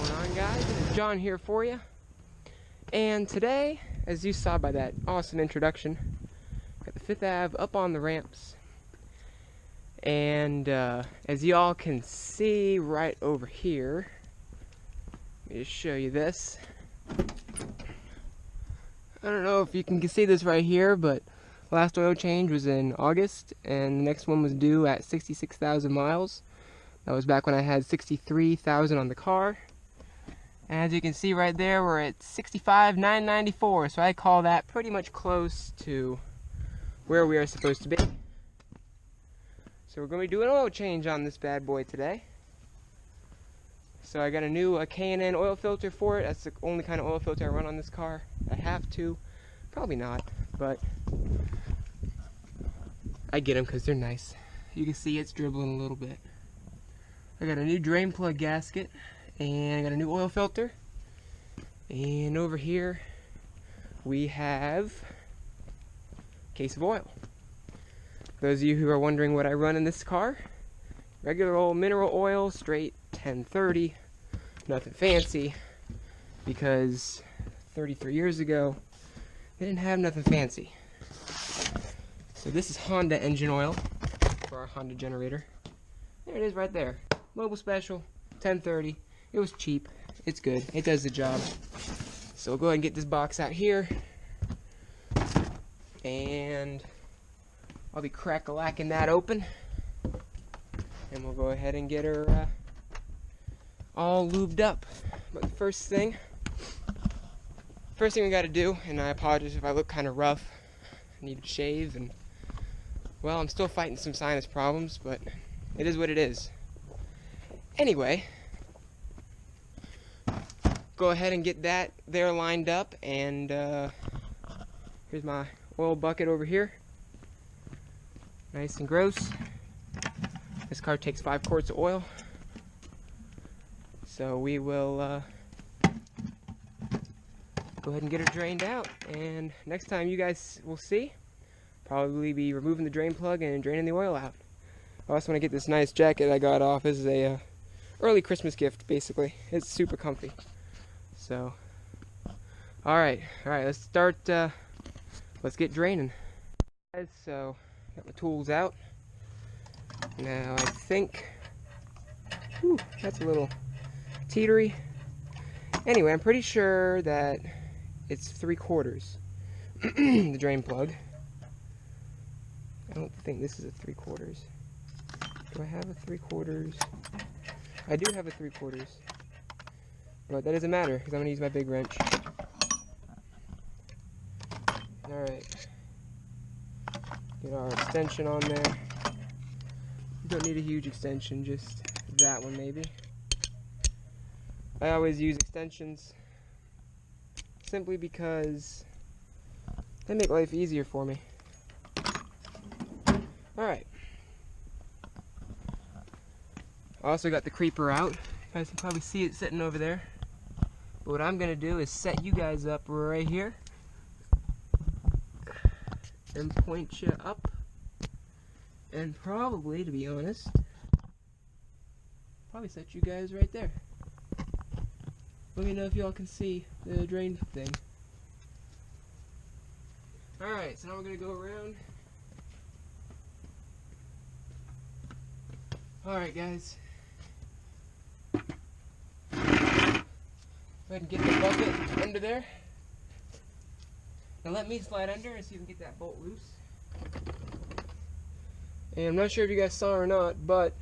What's going on, guys? It is John here for you. And today, as you saw by that awesome introduction, got the 5th Ave up on the ramps. And as you all can see right over here, let me just show you this. I don't know if you can see this right here, but last oil change was in August, and the next one was due at 66,000 miles. That was back when I had 63,000 on the car. And as you can see right there, we're at 65,994, so I call that pretty much close to where we are supposed to be. So we're going to be doing an oil change on this bad boy today. So I got a new K&N oil filter for it. That's the only kind of oil filter I run on this car. I have to. Probably not, but I get them because they're nice. You can see it's dribbling a little bit. I got a new drain plug gasket, and I got a new oil filter. And over here we have a case of oil. For those of you who are wondering what I run in this car, regular old mineral oil, straight 1030, nothing fancy, because 33 years ago they didn't have nothing fancy. So this is Honda engine oil for our Honda generator. There it is right there. Mobile special, 1030. It was cheap. It's good. It does the job. So we'll go ahead and get this box out here. And I'll be crack-a-lacking that open. And we'll go ahead and get her all lubed up. But the first thing we got to do, and I apologize if I look kind of rough. I need to shave, and well, I'm still fighting some sinus problems, but it is what it is. Anyway, go ahead and get that there lined up, and here's my oil bucket over here. Nice and gross. This car takes 5 quarts of oil. So we will go ahead and get her drained out, and next time you guys will see, probably be removing the drain plug and draining the oil out. I also want to get this nice jacket I got off. This is a early Christmas gift, basically. It's super comfy. So, alright, let's start, let's get draining. So, got my tools out. Now, I think, whew, that's a little teetery. Anyway, I'm pretty sure that it's 3/4, the drain plug. I don't think this is a 3/4. Do I have a 3/4? I do have a 3/4, but that doesn't matter because I'm going to use my big wrench. Alright, get our extension on there. You don't need a huge extension, just that one maybe. I always use extensions simply because they make life easier for me. Alright. I also got the creeper out. You guys can probably see it sitting over there. But what I'm going to do is set you guys up right here and point you up. And probably, to be honest, probably set you guys right there. Let me know if y'all can see the drain thing. Alright, so now we're going to go around. Alright, guys. Go ahead and get the bucket under there. Now let me slide under and see if we can get that bolt loose. And I'm not sure if you guys saw or not, but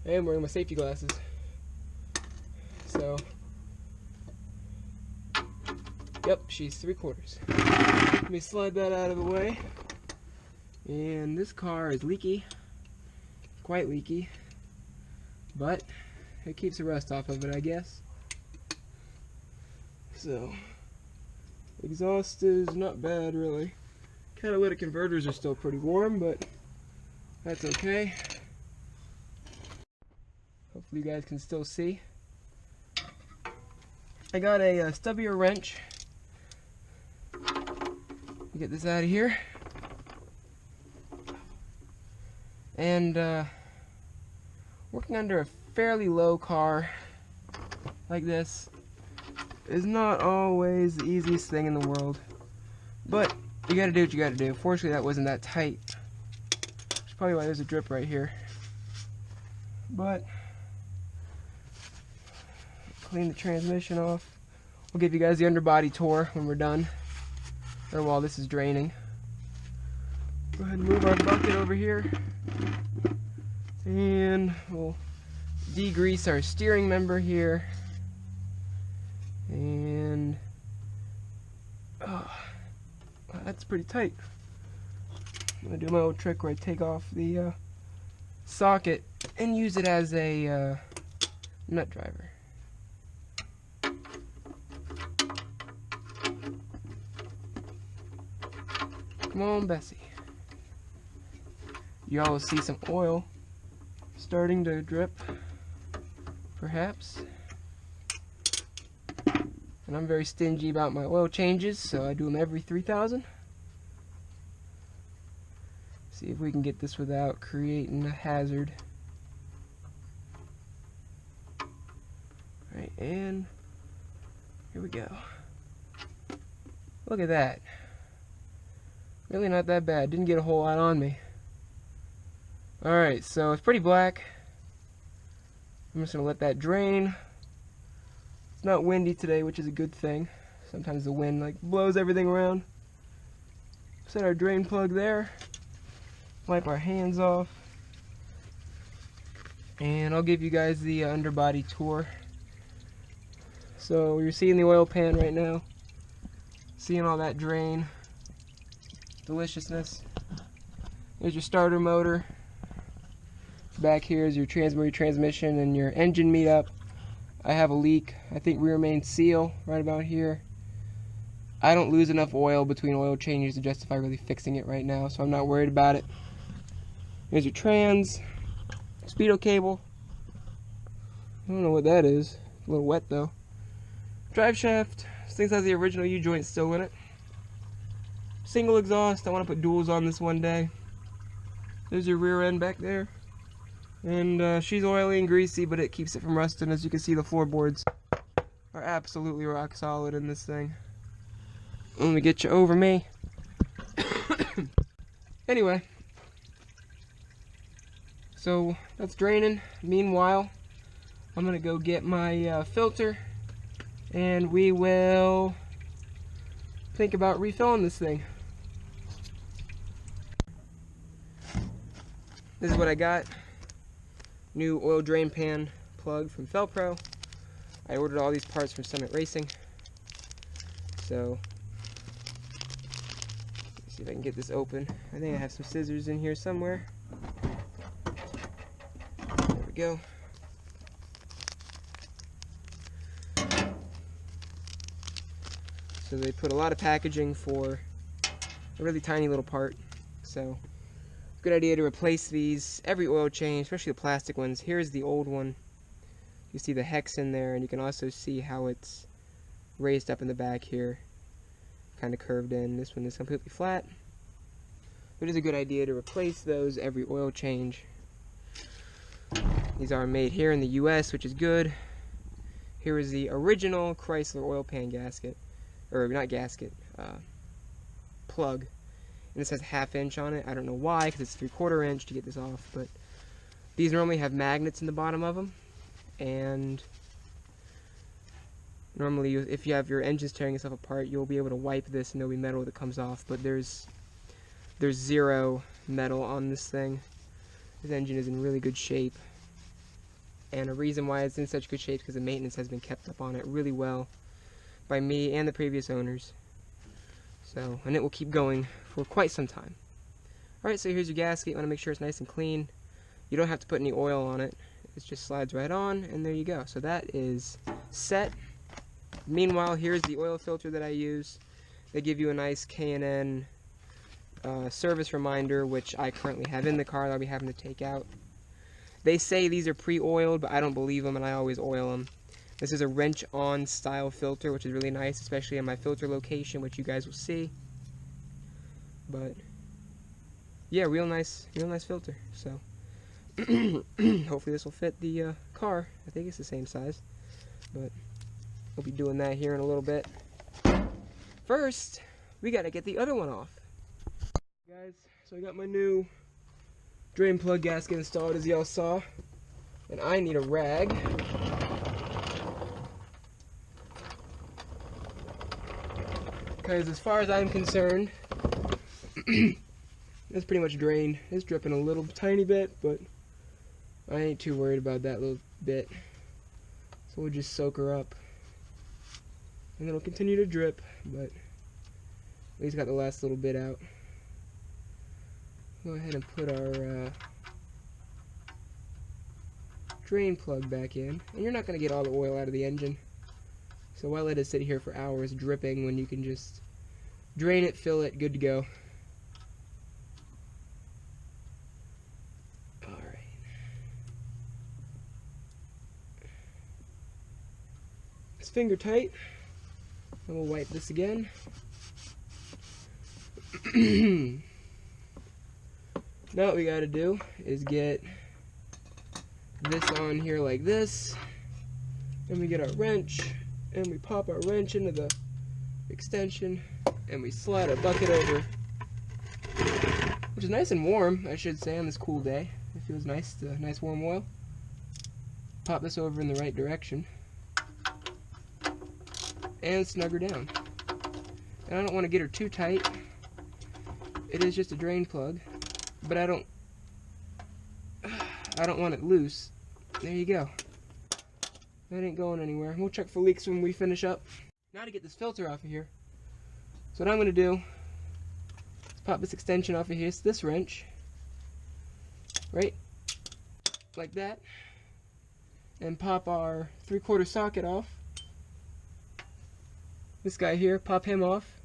I am wearing my safety glasses. So, yep, she's 3/4. Let me slide that out of the way. And this car is leaky. Quite leaky. But it keeps the rust off of it, I guess. So, exhaust is not bad, really. Catalytic converters are still pretty warm, but that's okay. Hopefully you guys can still see. I got a stubbier wrench. Get this out of here. And working under a fairly low car like this is not always the easiest thing in the world. But you gotta do what you gotta do. Fortunately, that wasn't that tight. That's probably why there's a drip right here. But clean the transmission off. We'll give you guys the underbody tour when we're done, or while this is draining. Go ahead and move our bucket over here, and we'll degrease our steering member here. And that's pretty tight. I'm gonna do my old trick where I take off the socket and use it as a nut driver. Come on, Bessie. Y'all will see some oil starting to drip, perhaps. And I'm very stingy about my oil changes, so I do them every 3,000. See if we can get this without creating a hazard. Alright, and here we go. Look at that. Really not that bad. Didn't get a whole lot on me. Alright, so it's pretty black. I'm just going to let that drain. It's not windy today, which is a good thing. Sometimes the wind like blows everything around. Set our drain plug there. Wipe our hands off. And I'll give you guys the underbody tour. So you're seeing the oil pan right now. Seeing all that drain. Deliciousness. There's your starter motor. Back here is your transmission and your engine meet up. I have a leak, I think rear main seal right about here. I don't lose enough oil between oil changes to justify really fixing it right now, so I'm not worried about it. Here's your trans, speedo cable. I don't know what that is. It's a little wet though. Drive shaft. This thing has the original U-joint still in it. Single exhaust. I want to put duals on this one day. There's your rear end back there. And she's oily and greasy, but it keeps it from rusting. As you can see, the floorboards are absolutely rock solid in this thing. Let me get you over me. Anyway. So that's draining. Meanwhile, I'm going to go get my filter. And we will think about refilling this thing. This is what I got. New oil drain pan plug from Felpro. I ordered all these parts from Summit Racing. So, let's see if I can get this open. I think I have some scissors in here somewhere. There we go. So they put a lot of packaging for a really tiny little part. So, good idea to replace these every oil change, especially the plastic ones. Here's the old one. You see the hex in there, and you can also see how it's raised up in the back here, kind of curved in. This one is completely flat. It is a good idea to replace those every oil change. These are made here in the US, which is good. Here is the original Chrysler oil pan gasket, or not gasket, plug. And this has a 1/2 inch on it. I don't know why, because it's 3/4 inch to get this off, but these normally have magnets in the bottom of them. And normally, if you have your engines tearing itself apart, you'll be able to wipe this and there'll be metal that comes off. But there's zero metal on this thing. This engine is in really good shape. And a reason why it's in such good shape is because the maintenance has been kept up on it really well by me and the previous owners. So, and it will keep going for quite some time. Alright, so here's your gasket. You want to make sure it's nice and clean. You don't have to put any oil on it. It just slides right on, and there you go. So that is set. Meanwhile, here's the oil filter that I use. They give you a nice K&N service reminder, which I currently have in the car that I'll be having to take out. They say these are pre-oiled, but I don't believe them, and I always oil them. This is a wrench-on style filter, which is really nice, especially in my filter location, which you guys will see. But yeah, real nice filter. So hopefully this will fit the car. I think it's the same size, but We'll be doing that here in a little bit. First, we gotta get the other one off. Guys, so I got my new drain plug gasket installed, as y'all saw. And I need a rag. Because as far as I'm concerned, it's pretty much drained. It's dripping a little tiny bit, but I ain't too worried about that little bit. So we'll just soak her up. And it'll continue to drip, but at least got the last little bit out. Go ahead and put our drain plug back in. And you're not going to get all the oil out of the engine. So why let it sit here for hours dripping when you can just drain it, fill it, good to go. Alright. It's finger tight. And we'll wipe this again. Now what we gotta do is get this on here like this. And we get our wrench. And we pop our wrench into the extension. And we slide our bucket over. Which is nice and warm, I should say, on this cool day. It feels nice, nice warm oil. Pop this over in the right direction. And snug her down. And I don't want to get her too tight. It is just a drain plug. But I don't want it loose. There you go. That ain't going anywhere. We'll check for leaks when we finish up. Now to get this filter off of here. So what I'm going to do is pop this extension off of here. It's this wrench. Right? Like that. And pop our 3/4 socket off. This guy here, pop him off.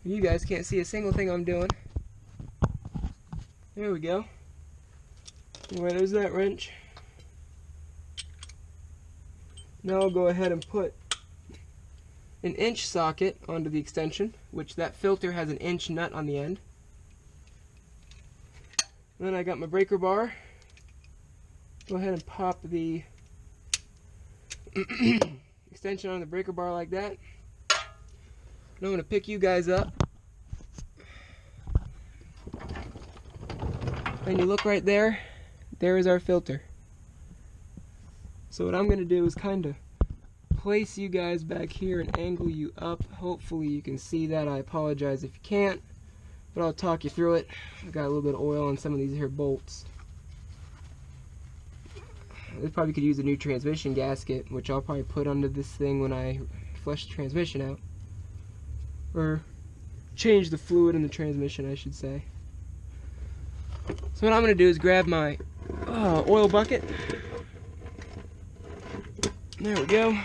You guys can't see a single thing I'm doing. There we go. Anyway, there's that wrench. Now I'll go ahead and put an inch socket onto the extension, which that filter has an inch nut on the end. And then I got my breaker bar. Go ahead and pop the extension on the breaker bar like that. And I'm going to pick you guys up. And you look right there, there is our filter. So what I'm going to do is kind of place you guys back here and angle you up. Hopefully you can see that. I apologize if you can't, but I'll talk you through it. I got a little bit of oil on some of these here bolts. This probably could use a new transmission gasket, which I'll probably put under this thing when I flush the transmission out. Or change the fluid in the transmission, I should say. So what I'm going to do is grab my oil bucket. There we go.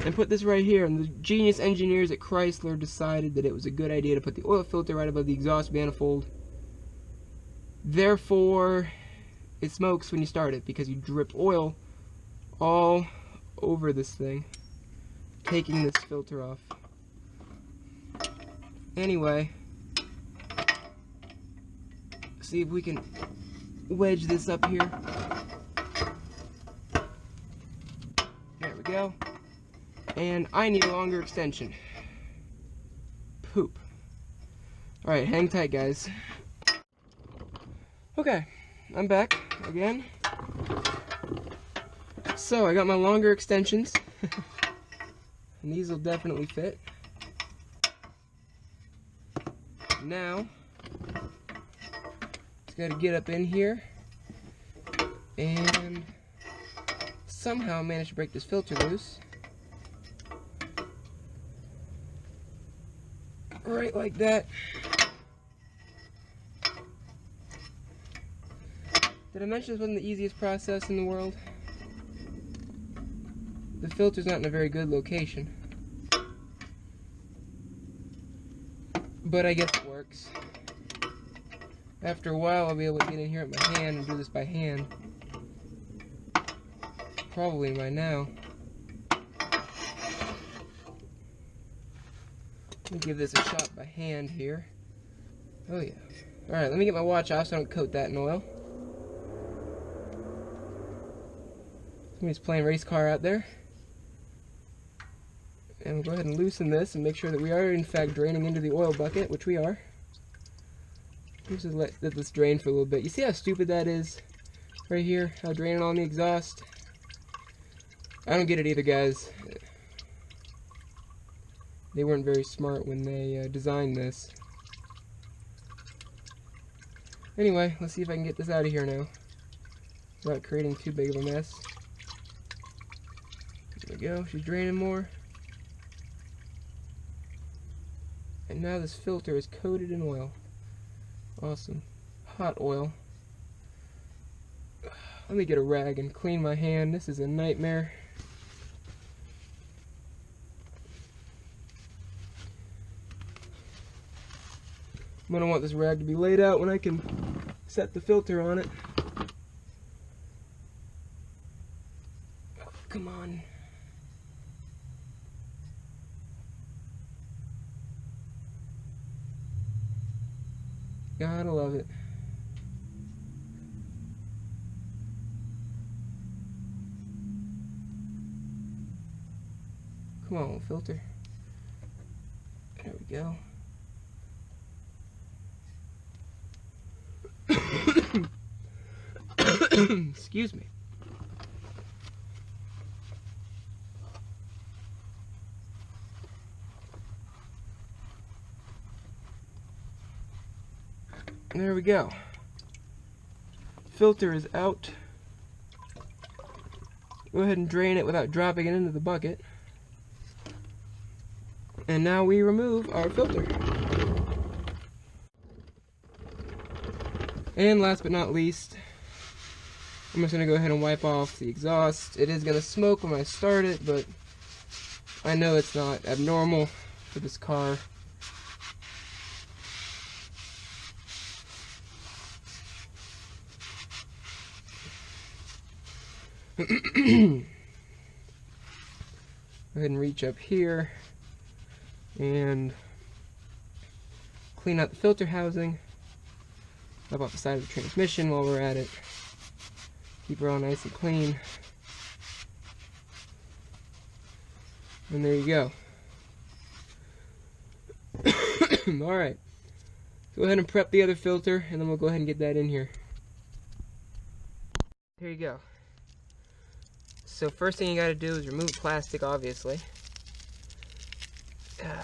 And put this right here. And the genius engineers at Chrysler decided that it was a good idea to put the oil filter right above the exhaust manifold. Therefore, it smokes when you start it because you drip oil all over this thing, taking this filter off. Anyway, see if we can wedge this up here. There we go. And I need a longer extension. Poop. Alright, hang tight, guys. Okay, I'm back again. So, I got my longer extensions. And these will definitely fit. Now, just gotta get up in here and somehow manage to break this filter loose. Right like that. Did I mention this wasn't the easiest process in the world? The filter's not in a very good location. But I guess it works. After a while I'll be able to get in here with my hand and do this by hand. Probably by now. Let me give this a shot by hand here. Oh yeah. Alright, let me get my watch off so I don't coat that in oil. Somebody's playing race car out there. And we'll go ahead and loosen this and make sure that we are in fact draining into the oil bucket, which we are. Just let this drain for a little bit. You see how stupid that is? Right here, how draining on the exhaust. I don't get it either, guys. They weren't very smart when they designed this. Anyway, let's see if I can get this out of here now without creating too big of a mess. There we go, she's draining more. And now this filter is coated in oil. Awesome. Hot oil. Let me get a rag and clean my hand. This is a nightmare. I'm going to want this rag to be laid out when I can set the filter on it. Oh, come on. Gotta love it. Come on, filter. There we go. Excuse me. There we go. Filter is out. Go ahead and drain it without dropping it into the bucket. And now we remove our filter. And last but not least, I'm just going to go ahead and wipe off the exhaust. It is going to smoke when I start it, but I know it's not abnormal for this car. Go ahead and reach up here and clean out the filter housing. Up off the side of the transmission while we're at it. Keep her all nice and clean. And there you go. Alright. Go ahead and prep the other filter and then we'll go ahead and get that in here. There you go. So first thing you gotta do is remove the plastic, obviously. The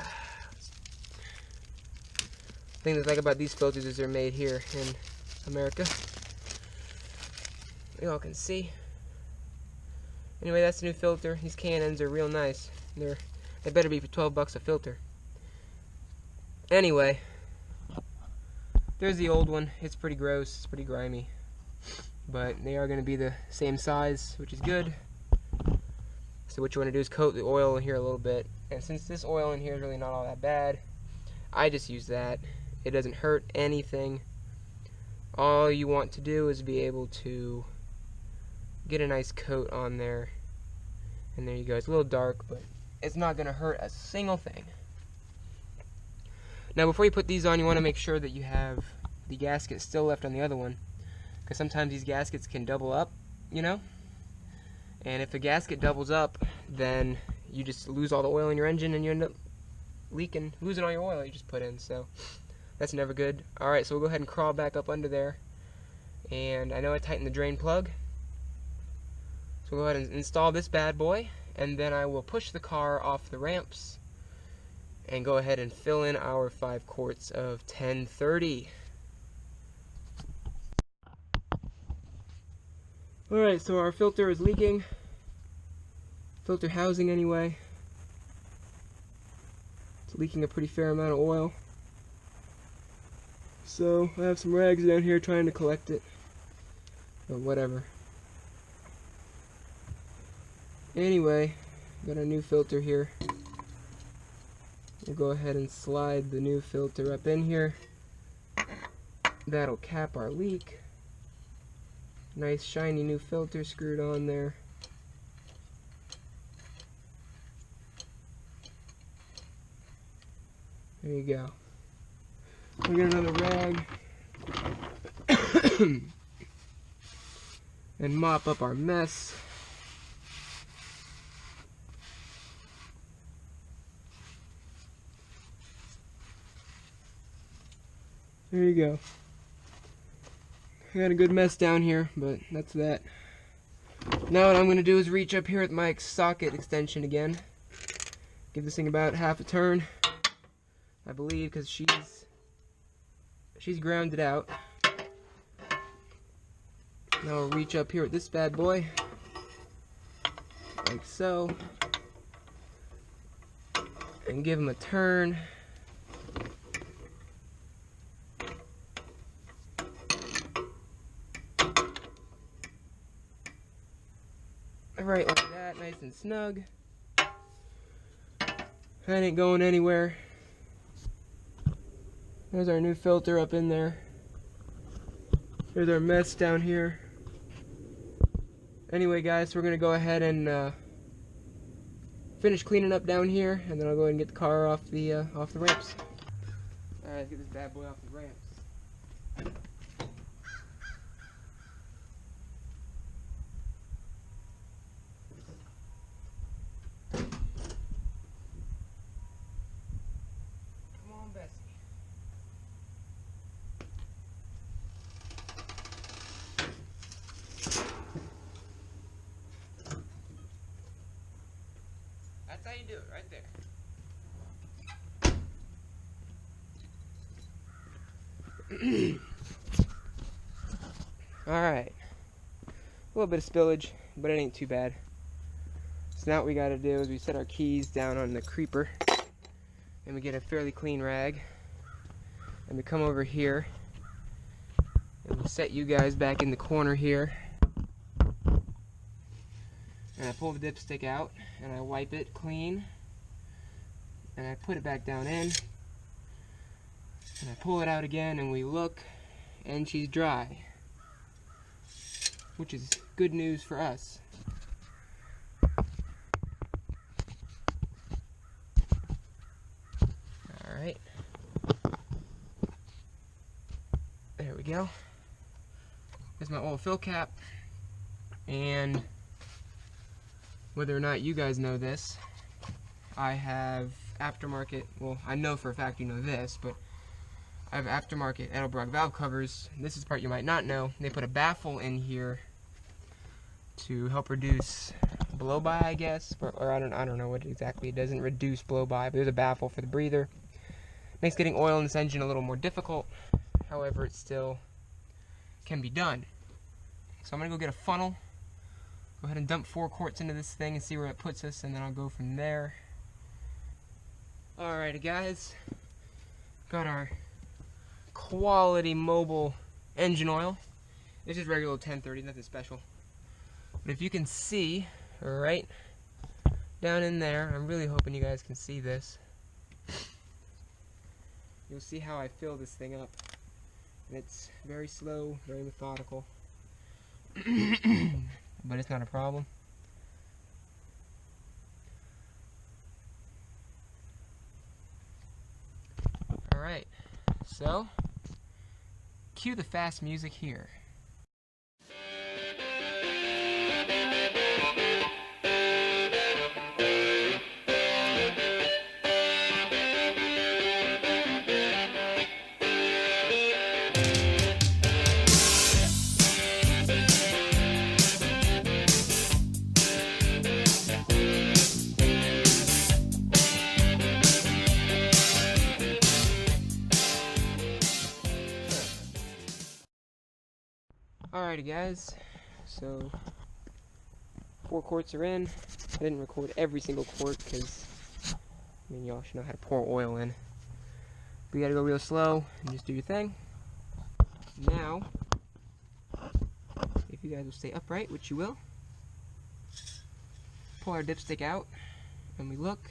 thing that's like about these filters is they're made here in America. You all can see. Anyway, that's the new filter. These Canons are real nice. They better be for 12 bucks a filter. Anyway, there's the old one. It's pretty gross. It's pretty grimy. But they are going to be the same size, which is good. So what you want to do is coat the oil in here a little bit. And since this oil in here is really not all that bad, I just use that. It doesn't hurt anything. All you want to do is be able to get a nice coat on there. And there you go. It's a little dark, but it's not going to hurt a single thing. Now before you put these on, you want to make sure that you have the gasket still left on the other one. Because sometimes these gaskets can double up, you know? And if the gasket doubles up, then you just lose all the oil in your engine and you end up losing all your oil you just put in. So that's never good. Alright, so we'll go ahead and crawl back up under there. And I know I tightened the drain plug. So we'll go ahead and install this bad boy. And then I will push the car off the ramps and go ahead and fill in our 5 quarts of 1030. Alright, so our filter is leaking. Filter housing anyway. It's leaking a pretty fair amount of oil. So I have some rags down here trying to collect it. But whatever. Anyway, got a new filter here. We'll go ahead and slide the new filter up in here. That'll cap our leak. Nice shiny new filter screwed on there. There you go. We'll get another rag and mop up our mess. There you go. I got a good mess down here, but that's that. Now what I'm going to do is reach up here with my socket extension again. Give this thing about half a turn, I believe, because she's grounded out. Now I'll reach up here with this bad boy, like so, and give him a turn. Right like that, nice and snug. That ain't going anywhere. There's our new filter up in there. There's our mess down here. Anyway guys, we're gonna go ahead and finish cleaning up down here, and then I'll go ahead and get the car off the ramps. Alright, let's get this bad boy off the ramps. That's how you do it, right there. Alright. A little bit of spillage, but it ain't too bad. So now what we gotta do is we set our keys down on the creeper, and we get a fairly clean rag, and we come over here, and we'll set you guys back in the corner here. And I pull the dipstick out, and I wipe it clean, and I put it back down in, and I pull it out again, and we look, and she's dry, which is good news for us. Alright, there we go. There's my oil fill cap, and whether or not you guys know this, I have aftermarket, well, I know for a fact you know this, but I have aftermarket Edelbrock valve covers. This is the part you might not know. They put a baffle in here to help reduce blow-by, I guess, or I don't know what exactly. It doesn't reduce blow-by, but there's a baffle for the breather. Makes getting oil in this engine a little more difficult. However, it still can be done. So I'm gonna go get a funnel. Go ahead and dump 4 quarts into this thing and see where it puts us, and then I'll go from there. Alrighty guys, got our quality mobile engine oil. This is regular 1030, nothing special. But if you can see, right down in there, I'm really hoping you guys can see this. You'll see how I fill this thing up. And it's very slow, very methodical. But it's not a problem. Alright, so cue the fast music here. Alrighty guys, so 4 quarts are in. I didn't record every single quart because, I mean, y'all should know how to pour oil in. But you gotta go real slow and just do your thing. Now, if you guys will stay upright, which you will, pull our dipstick out and we look,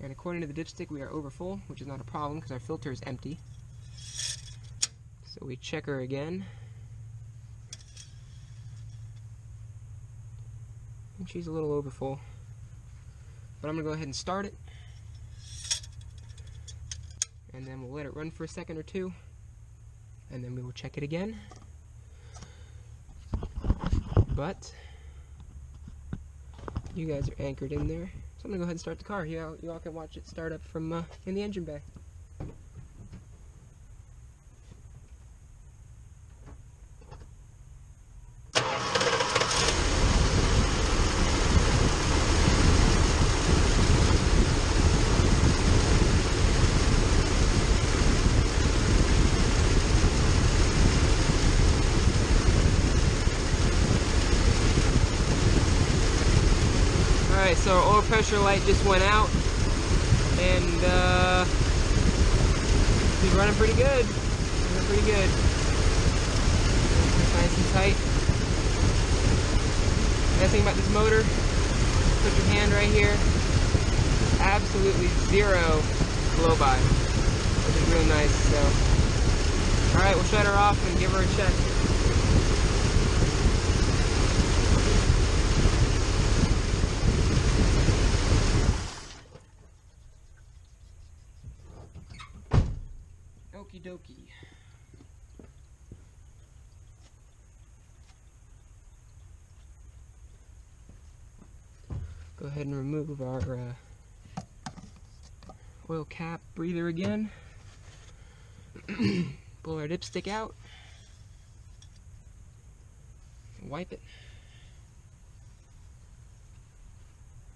and according to the dipstick we are over full, which is not a problem because our filter is empty. So we check her again. And she's a little over full, but I'm gonna go ahead and start it, and then we'll let it run for a second or two, and then we will check it again. But you guys are anchored in there, so I'm gonna go ahead and start the car. You all can watch it start up from in the engine bay. Alright, so our oil pressure light just went out, and he's running pretty good. Nice and tight. Best thing about this motor, put your hand right here, absolutely zero blow by, which is real nice. So, alright, we'll shut her off and give her a check. Okie dokie. Go ahead and remove our oil cap breather again. Pull our dipstick out. Wipe it.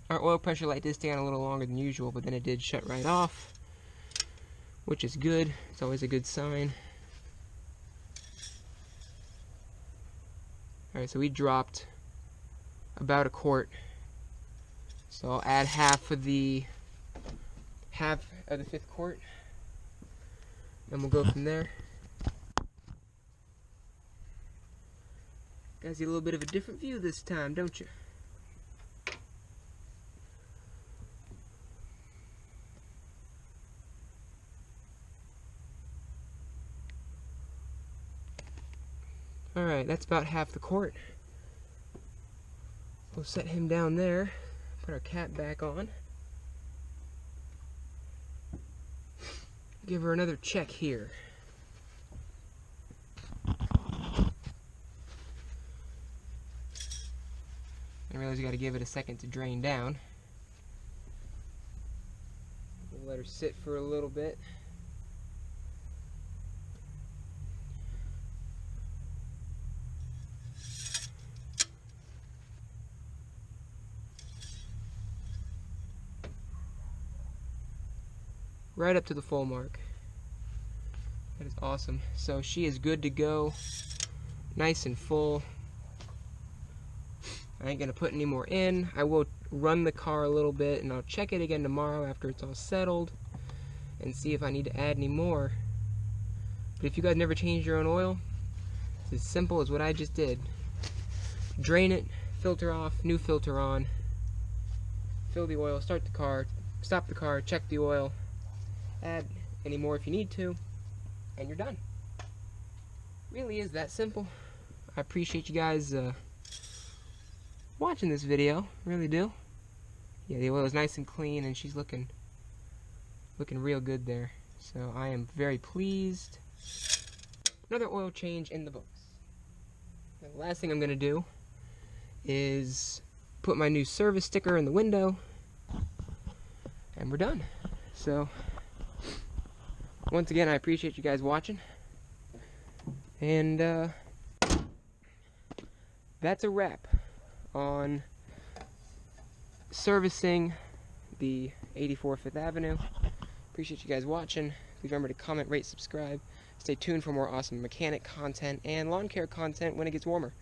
Our oil pressure light did stay on a little longer than usual, but then it did shut right off, which is good. It's always a good sign. Alright, so we dropped about a quart. So I'll add half of the 5th quart, and we'll go from there. Guys, see a little bit of a different view this time, don't you? Alright, that's about half the quart. We'll set him down there, put our cap back on. Give her another check here. I realize you got to give it a second to drain down. We'll let her sit for a little bit. Right up to the full mark. That is awesome. So she is good to go, nice and full. I ain't gonna put any more in. I will run the car a little bit, and I'll check it again tomorrow after it's all settled and see if I need to add any more. But if you guys never changed your own oil, it's as simple as what I just did. Drain it, filter off, new filter on, fill the oil, start the car, stop the car, check the oil, add any more if you need to, and you're done. Really is that simple. I appreciate you guys watching this video, really do. Yeah, the oil is nice and clean, and she's looking real good there. So I am very pleased. Another oil change in the books. Now, the last thing I'm gonna do is put my new service sticker in the window, and we're done. So once again, I appreciate you guys watching, and that's a wrap on servicing the 84 5th Avenue. Appreciate you guys watching. Please remember to comment, rate, subscribe. Stay tuned for more awesome mechanic content and lawn care content when it gets warmer.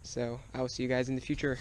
So I will see you guys in the future.